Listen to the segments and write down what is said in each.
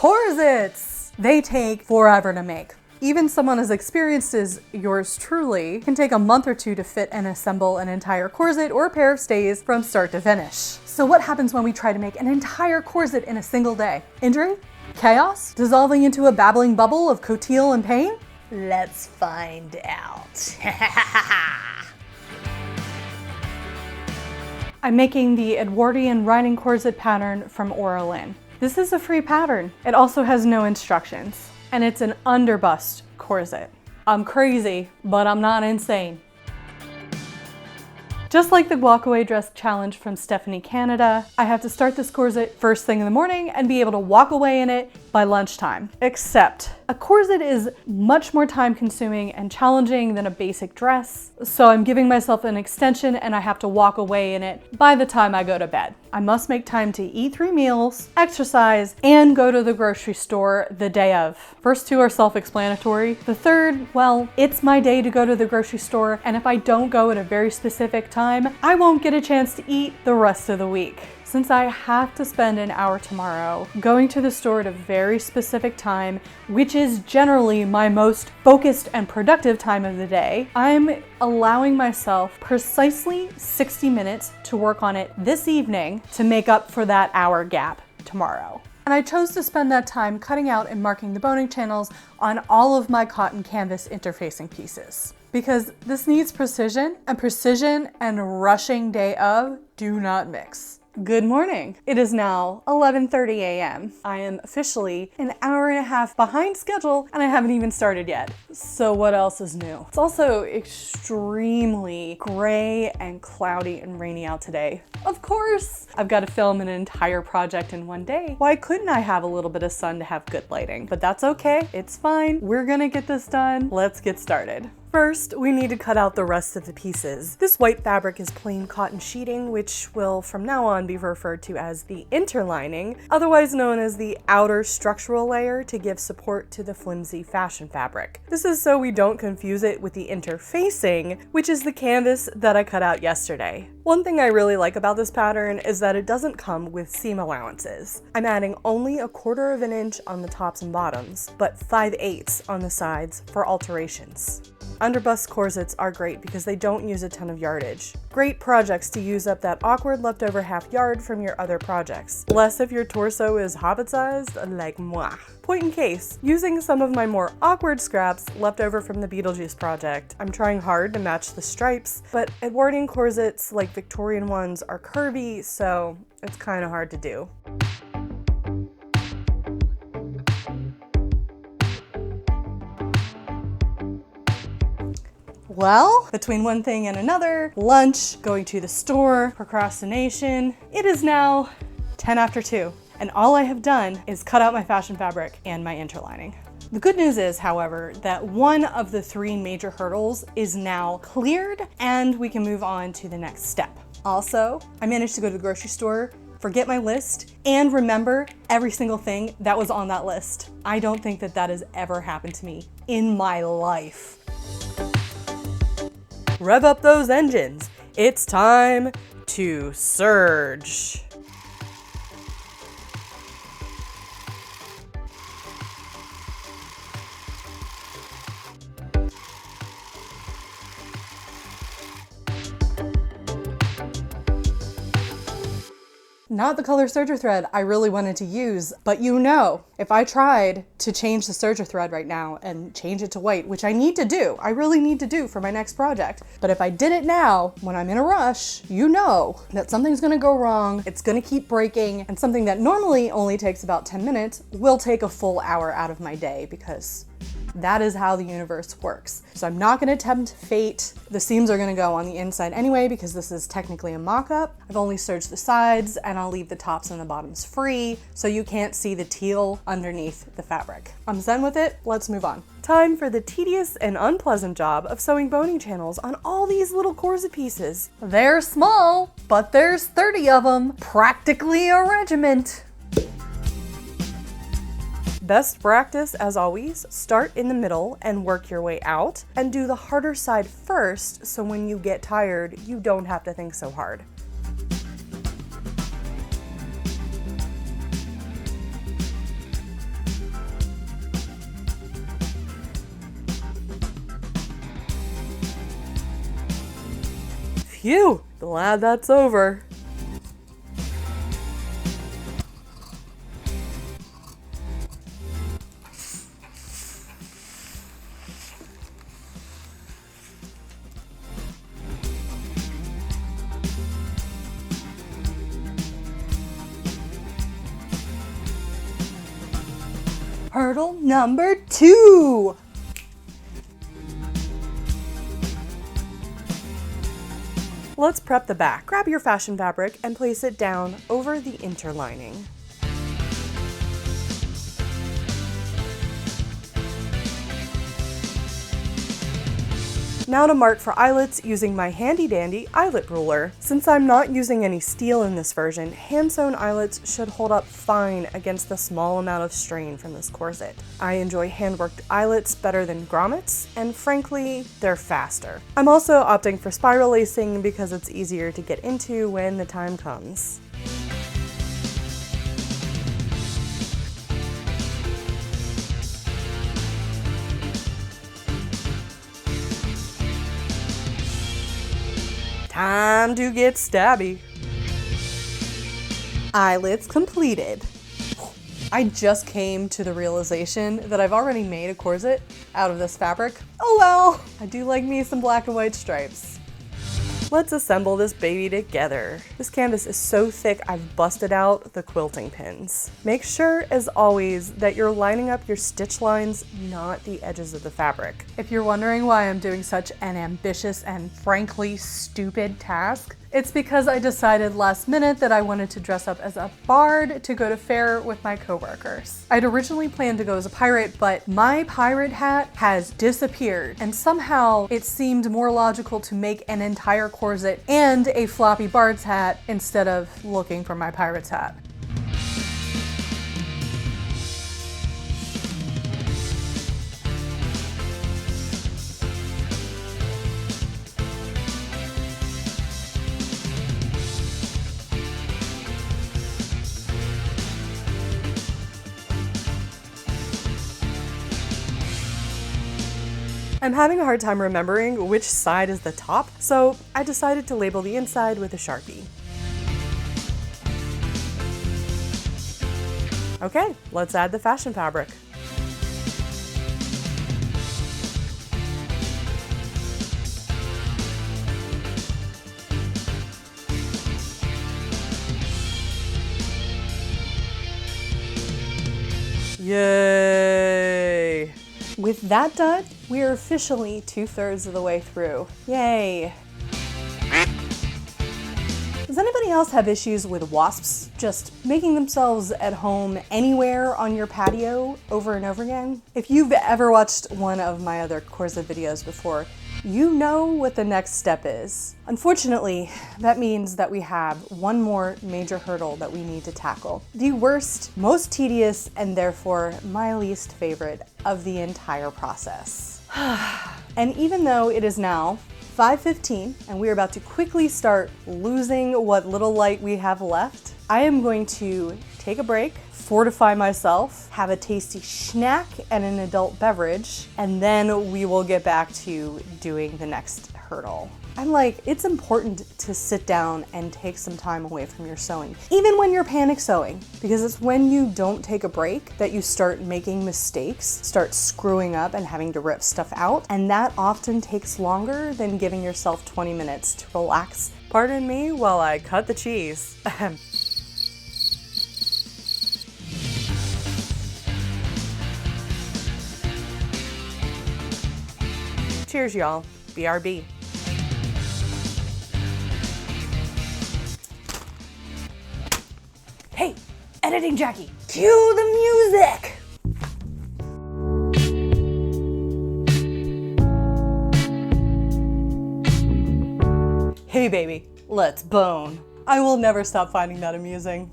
Corsets! They take forever to make. Even someone as experienced as yours truly can take a month or two to fit and assemble an entire corset or pair of stays from start to finish. So what happens when we try to make an entire corset in a single day? Injury? Chaos? Dissolving into a babbling bubble of cotillion and pain? Let's find out. I'm making the Edwardian riding corset pattern from Ora Lin. This is a free pattern. It also has no instructions, and it's an underbust corset. I'm crazy, but I'm not insane. Just like the Walkaway Dress challenge from Stephanie Canada, I have to start this corset first thing in the morning and be able to walk away in it by lunchtime. Except a corset is much more time consuming and challenging than a basic dress, so I'm giving myself an extension and I have to walk away in it by the time I go to bed. I must make time to eat 3 meals, exercise, and go to the grocery store the day of. First 2 are self-explanatory. The third, well, it's my day to go to the grocery store, and if I don't go at a very specific time, I won't get a chance to eat the rest of the week. Since I have to spend an hour tomorrow going to the store at a very specific time, which is generally my most focused and productive time of the day, I'm allowing myself precisely 60 minutes to work on it this evening to make up for that hour gap tomorrow. And I chose to spend that time cutting out and marking the boning channels on all of my cotton canvas interfacing pieces. Because this needs precision and rushing day of do not mix. Good morning. It is now 11:30 a.m. I am officially an hour and a half behind schedule and I haven't even started yet. So what else is new? It's also extremely gray and cloudy and rainy out today. Of course, I've got to film an entire project in one day. Why couldn't I have a little bit of sun to have good lighting? But that's okay. It's fine. We're gonna get this done. Let's get started. First, we need to cut out the rest of the pieces. This white fabric is plain cotton sheeting, which will from now on be referred to as the interlining, otherwise known as the outer structural layer to give support to the flimsy fashion fabric. This is so we don't confuse it with the interfacing, which is the canvas that I cut out yesterday. One thing I really like about this pattern is that it doesn't come with seam allowances. I'm adding only 1/4 inch on the tops and bottoms, but 5/8 on the sides for alterations. Underbust corsets are great because they don't use a ton of yardage. Great projects to use up that awkward leftover half yard from your other projects. Less if your torso is hobbit-sized, like moi. Point in case, using some of my more awkward scraps left over from the Beetlejuice project, I'm trying hard to match the stripes, but Edwardian corsets like Victorian ones are curvy, so it's kind of hard to do. Well, between one thing and another, lunch, going to the store, procrastination, it is now 10 after 2, and all I have done is cut out my fashion fabric and my interlining. The good news is, however, that one of the 3 major hurdles is now cleared and we can move on to the next step. Also, I managed to go to the grocery store, forget my list, and remember every single thing that was on that list. I don't think that has ever happened to me in my life. Rev up those engines. It's time to surge. Not the color serger thread I really wanted to use, but you know, if I tried to change the serger thread right now and change it to white, which I need to do, I really need to do for my next project, but if I did it now, when I'm in a rush, you know that something's gonna go wrong, it's gonna keep breaking, and something that normally only takes about 10 minutes will take a full hour out of my day because that is how the universe works. So I'm not gonna tempt fate. The seams are gonna go on the inside anyway because this is technically a mock-up. I've only serged the sides and I'll leave the tops and the bottoms free so you can't see the teal underneath the fabric. I'm done with it, let's move on. Time for the tedious and unpleasant job of sewing boning channels on all these little corset pieces. They're small, but there's 30 of them, practically a regiment. Best practice, as always, start in the middle and work your way out, and do the harder side first so when you get tired, you don't have to think so hard. Phew, glad that's over. Hurdle number 2. Let's prep the back. Grab your fashion fabric and place it down over the interlining. Now to mark for eyelets using my handy dandy eyelet ruler. Since I'm not using any steel in this version, hand-sewn eyelets should hold up fine against the small amount of strain from this corset. I enjoy hand-worked eyelets better than grommets, and frankly, they're faster. I'm also opting for spiral lacing because it's easier to get into when the time comes. Time to get stabby. Eyelets completed. I just came to the realization that I've already made a corset out of this fabric. Oh well, I do like me some black and white stripes. Let's assemble this baby together. This canvas is so thick I've busted out the quilting pins. Make sure, as always, that you're lining up your stitch lines, not the edges of the fabric. If you're wondering why I'm doing such an ambitious and frankly stupid task, it's because I decided last minute that I wanted to dress up as a bard to go to fair with my coworkers. I'd originally planned to go as a pirate, but my pirate hat has disappeared, and somehow it seemed more logical to make an entire corset and a floppy bard's hat instead of looking for my pirate's hat. I'm having a hard time remembering which side is the top, so I decided to label the inside with a Sharpie. Okay, let's add the fashion fabric. Yay! With that done, we are officially 2/3 of the way through. Yay! Does anybody else have issues with wasps just making themselves at home anywhere on your patio over and over again? If you've ever watched one of my other corset videos before, you know what the next step is. Unfortunately, that means that we have one more major hurdle that we need to tackle. The worst, most tedious, and therefore my least favorite of the entire process. And even though it is now 5:15 and we're about to quickly start losing what little light we have left, I am going to take a break, fortify myself, have a tasty snack and an adult beverage, and then we will get back to doing the next hurdle. I'm like, it's important to sit down and take some time away from your sewing, even when you're panic sewing, because it's when you don't take a break that you start making mistakes, start screwing up and having to rip stuff out, and that often takes longer than giving yourself 20 minutes to relax. Pardon me while I cut the cheese. Cheers, y'all. BRB. Hey, editing Jackie, cue the music! Hey baby, let's bone. I will never stop finding that amusing.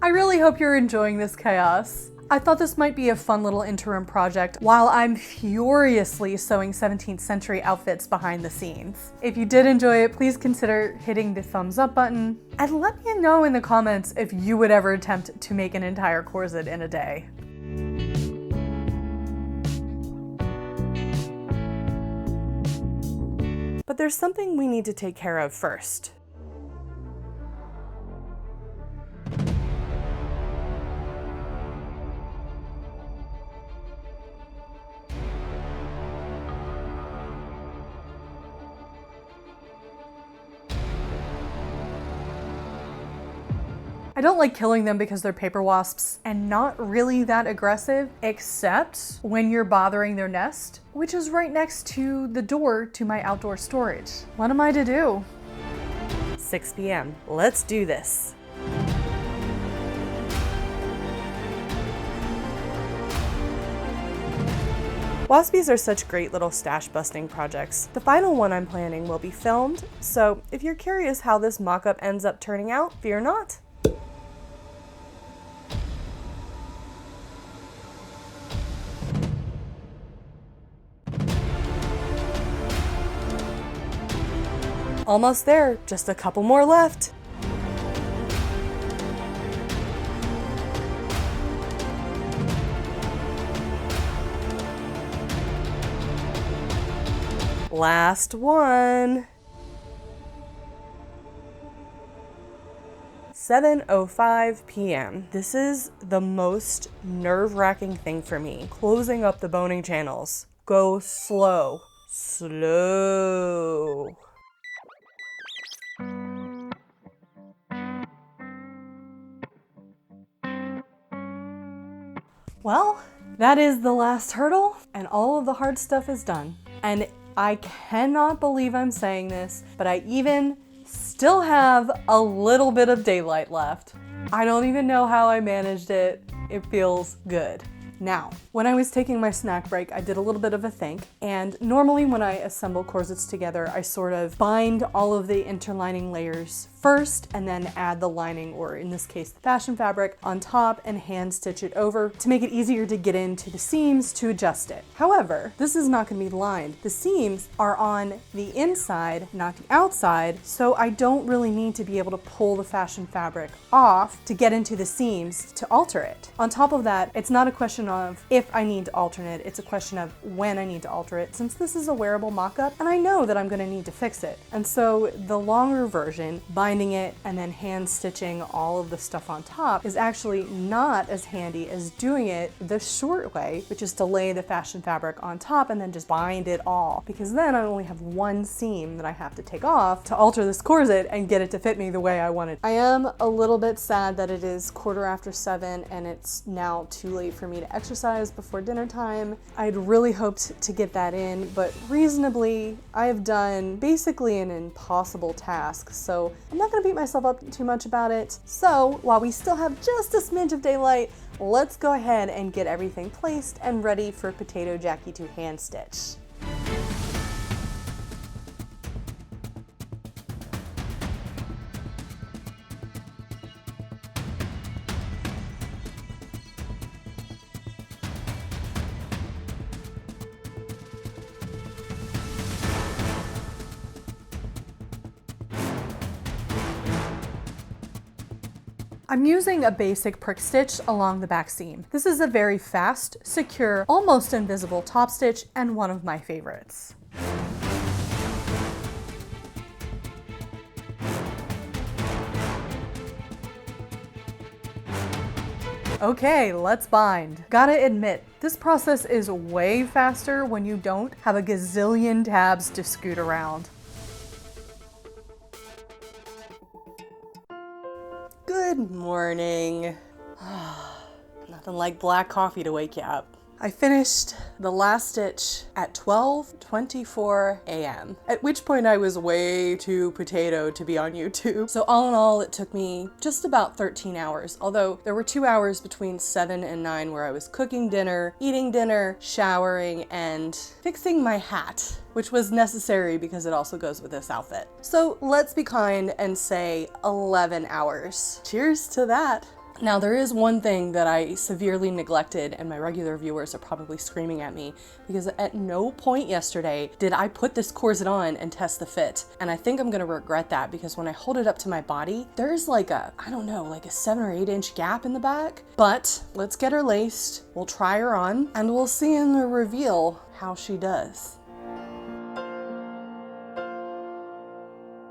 I really hope you're enjoying this chaos. I thought this might be a fun little interim project while I'm furiously sewing 17th century outfits behind the scenes. If you did enjoy it, please consider hitting the thumbs up button and let me know in the comments if you would ever attempt to make an entire corset in a day. But there's something we need to take care of first. I don't like killing them because they're paper wasps and not really that aggressive, except when you're bothering their nest, which is right next to the door to my outdoor storage. What am I to do? 6 p.m. Let's do this. Waspies are such great little stash busting projects. The final one I'm planning will be filmed, so if you're curious how this mock-up ends up turning out, fear not. Almost there, just a couple more left. Last one. 7:05 p.m. This is the most nerve-wracking thing for me. Closing up the boning channels. Go slow. Slow. Well, that is the last hurdle, and all of the hard stuff is done. And I cannot believe I'm saying this, but I even still have a little bit of daylight left. I don't even know how I managed it. It feels good. Now, when I was taking my snack break, I did a little bit of a think, and normally when I assemble corsets together, I sort of bind all of the interlining layers first and then add the lining, or in this case, the fashion fabric, on top and hand stitch it over to make it easier to get into the seams to adjust it. However, this is not going to be lined. The seams are on the inside, not the outside, so I don't really need to be able to pull the fashion fabric off to get into the seams to alter it. On top of that, it's not a question of if I need to alter it, it's a question of when I need to alter it, since this is a wearable mock-up and I know that I'm going to need to fix it. And so the longer version, binding it and then hand stitching all of the stuff on top, is actually not as handy as doing it the short way, which is to lay the fashion fabric on top and then just bind it all, because then I only have one seam that I have to take off to alter this corset and get it to fit me the way I want it. I am a little bit sad that it is 7:15 and it's now too late for me to exercise before dinner time. I'd really hoped to get that in, but reasonably, I have done basically an impossible task, so I'm not gonna beat myself up too much about it. So while we still have just a smidge of daylight, let's go ahead and get everything placed and ready for Potato Jackie to hand stitch. I'm using a basic prick stitch along the back seam. This is a very fast, secure, almost invisible top stitch and one of my favorites. Okay, let's bind. Gotta admit, this process is way faster when you don't have a gazillion tabs to scoot around. Good morning. Nothing like black coffee to wake you up. I finished the last stitch at 12:24 a.m., at which point I was way too potato to be on YouTube. So all in all, it took me just about 13 hours, although there were 2 hours between 7 and 9 where I was cooking dinner, eating dinner, showering, and fixing my hat, which was necessary because it also goes with this outfit. So let's be kind and say 11 hours. Cheers to that. Now, there is one thing that I severely neglected, and my regular viewers are probably screaming at me, because at no point yesterday did I put this corset on and test the fit. And I think I'm gonna regret that, because when I hold it up to my body, there's like a, I don't know, like a 7 or 8 inch gap in the back. But let's get her laced, we'll try her on, and we'll see in the reveal how she does.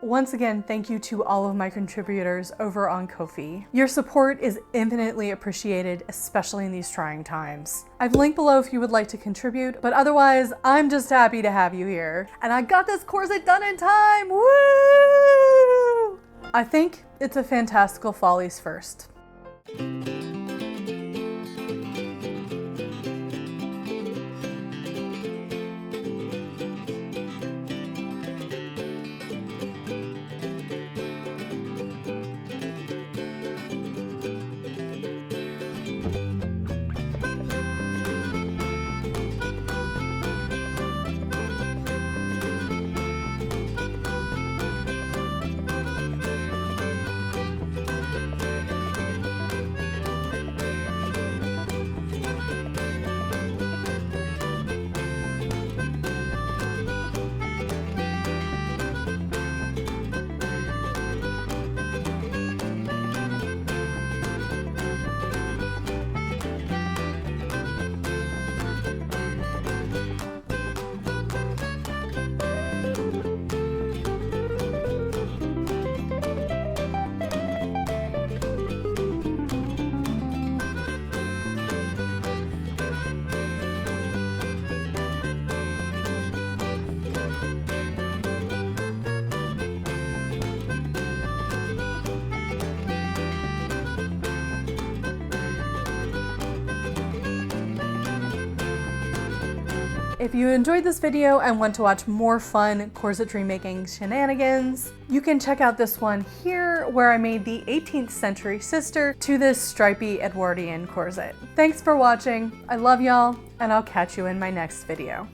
once again, thank you to all of my contributors over on Ko-fi. Your support is infinitely appreciated, especially in these trying times. I've linked below if you would like to contribute, but otherwise, I'm just happy to have you here. And I got this corset done in time, woo! I think it's a fantastical Follies first. If you enjoyed this video and want to watch more fun corsetry making shenanigans, you can check out this one here where I made the 18th century sister to this stripy Edwardian corset. Thanks for watching, I love y'all, and I'll catch you in my next video.